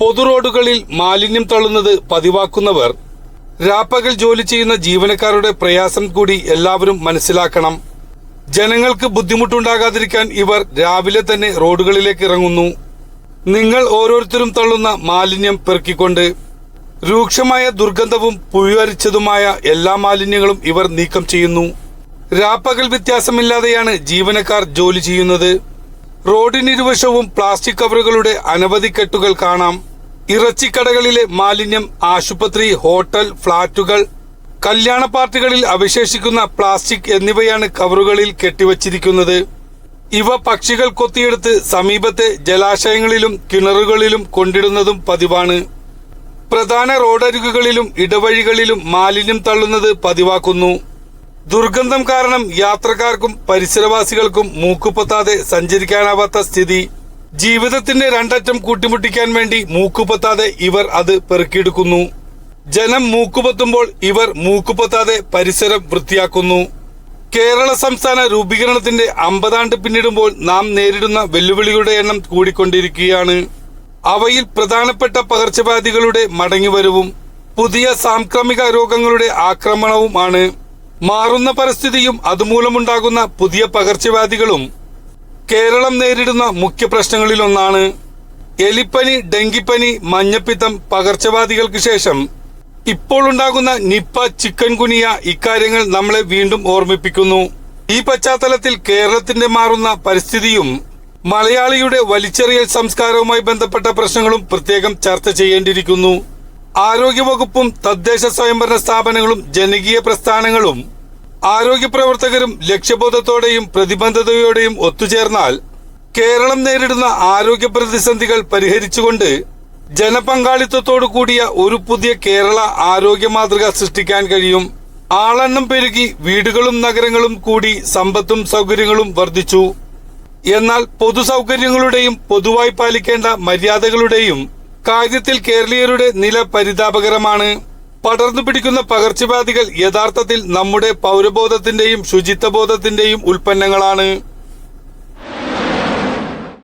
പൊതുറോഡുകളിൽ മാലിന്യം തള്ളുന്നത് പതിവാക്കുന്നവർ, രാപ്പകൽ ജോലി ചെയ്യുന്ന ജീവനക്കാരുടെ പ്രയാസം കൂടി എല്ലാവരും മനസ്സിലാക്കണം. ജനങ്ങൾക്ക് ബുദ്ധിമുട്ടുണ്ടാകാതിരിക്കാൻ ഇവർ രാവിലെ തന്നെ റോഡുകളിലേക്ക് ഇറങ്ങുന്നു. നിങ്ങൾ ഓരോരുത്തരും തള്ളുന്ന മാലിന്യം പെറുക്കിക്കൊണ്ട് രൂക്ഷമായ ദുർഗന്ധവും പുഴുവരിച്ചതുമായ എല്ലാ മാലിന്യങ്ങളും ഇവർ നീക്കം ചെയ്യുന്നു. രാപ്പകൽ വ്യത്യാസമില്ലാതെയാണ് ജീവനക്കാർ ജോലി ചെയ്യുന്നത്. റോഡിനിരുവശവും പ്ലാസ്റ്റിക് കവറുകളുടെ അനവധി കെട്ടുകൾ കാണാം. ഇറച്ചിക്കടകളിലെ മാലിന്യം, ആശുപത്രി, ഹോട്ടൽ, ഫ്ളാറ്റുകൾ, കല്യാണ പാർട്ടികളിൽ അവശേഷിക്കുന്ന പ്ലാസ്റ്റിക് എന്നിവയാണ് കവറുകളിൽ കെട്ടിവച്ചിരിക്കുന്നത്. ഇവ പക്ഷികൾ കൊത്തിയെടുത്ത് സമീപത്തെ ജലാശയങ്ങളിലും കിണറുകളിലും കൊണ്ടിടുന്നതും പതിവാണ്. പ്രധാന റോഡരികുകളിലും ഇടവഴികളിലും മാലിന്യം തള്ളുന്നത് പതിവാക്കുന്നു. ദുർഗന്ധം കാരണം യാത്രക്കാർക്കും പരിസരവാസികൾക്കും മൂക്കുപൊത്താതെ സഞ്ചരിക്കാനാവാത്ത സ്ഥിതി. ജീവിതത്തിന്റെ രണ്ടറ്റം കൂട്ടിമുട്ടിക്കാൻ വേണ്ടി മൂക്കുപൊത്താതെ ഇവർ അത് പെറുക്കിയെടുക്കുന്നു. ജനം മൂക്കുപൊത്തുമ്പോൾ ഇവർ മൂക്കുപൊത്താതെ പരിസരം വൃത്തിയാക്കുന്നു. കേരള സംസ്ഥാന രൂപീകരണത്തിന്റെ 50 ആണ്ട് പിന്നിടുമ്പോൾ നാം നേരിടുന്ന വെല്ലുവിളികളുടെ എണ്ണം കൂടിക്കൊണ്ടിരിക്കുകയാണ്. അവയിൽ പ്രധാനപ്പെട്ട പകർച്ചവ്യാധികളുടെ മടങ്ങിവരവും പുതിയ സാംക്രമിക രോഗങ്ങളുടെ ആക്രമണവും ആണ്. മാറുന്ന പരിസ്ഥിതിയും അതുമൂലമുണ്ടാകുന്ന പുതിയ പകർച്ചവ്യാധികളും കേരളം നേരിടുന്ന മുഖ്യ പ്രശ്നങ്ങളിലൊന്നാണ്. എലിപ്പനി, ഡെങ്കിപ്പനി, മഞ്ഞപ്പിത്തം പകർച്ചവ്യാധികൾക്ക് ശേഷം ഇപ്പോൾ ഉണ്ടാകുന്ന നിപ്പ, ചിക്കൻ ഗുനിയ ഇക്കാര്യങ്ങൾ നമ്മളെ വീണ്ടും ഓർമ്മിപ്പിക്കുന്നു. ഈ പശ്ചാത്തലത്തിൽ കേരളത്തിന്റെ മാറുന്ന പരിസ്ഥിതിയും മലയാളിയുടെ വലിച്ചെറിയൽ സംസ്കാരവുമായി ബന്ധപ്പെട്ട പ്രശ്നങ്ങളും പ്രത്യേകം ചർച്ച ചെയ്യേണ്ടിയിരിക്കുന്നു. ആരോഗ്യവകുപ്പും തദ്ദേശ സ്വയംഭരണ സ്ഥാപനങ്ങളും ജനകീയ പ്രസ്ഥാനങ്ങളും ആരോഗ്യ പ്രവർത്തകരും ലക്ഷ്യബോധത്തോടെയും പ്രതിബദ്ധതയോടെയും ഒത്തുചേർന്നാൽ കേരളം നേരിടുന്ന ആരോഗ്യ പ്രതിസന്ധികൾ പരിഹരിച്ചുകൊണ്ട് ജനപങ്കാളിത്തത്തോടു കൂടിയ ഒരു പുതിയ കേരള ആരോഗ്യ മാതൃക സൃഷ്ടിക്കാൻ കഴിയും. ആളെണ്ണം പെരുകി വീടുകളും നഗരങ്ങളും കൂടി സമ്പത്തും സൗകര്യങ്ങളും വർദ്ധിച്ചു. എന്നാൽ പൊതുസൗകര്യങ്ങളുടെയും പൊതുവായി പാലിക്കേണ്ട മര്യാദകളുടെയും കാര്യത്തിൽ കേരളീയരുടെ നില പരിതാപകരമാണ്. പടർന്നു പിടിക്കുന്ന പകർച്ചവ്യാധികൾ യഥാർത്ഥത്തിൽ നമ്മുടെ പൗരബോധത്തിന്റെയും ശുചിത്വബോധത്തിന്റെയും ഉൽപ്പന്നങ്ങളാണ്.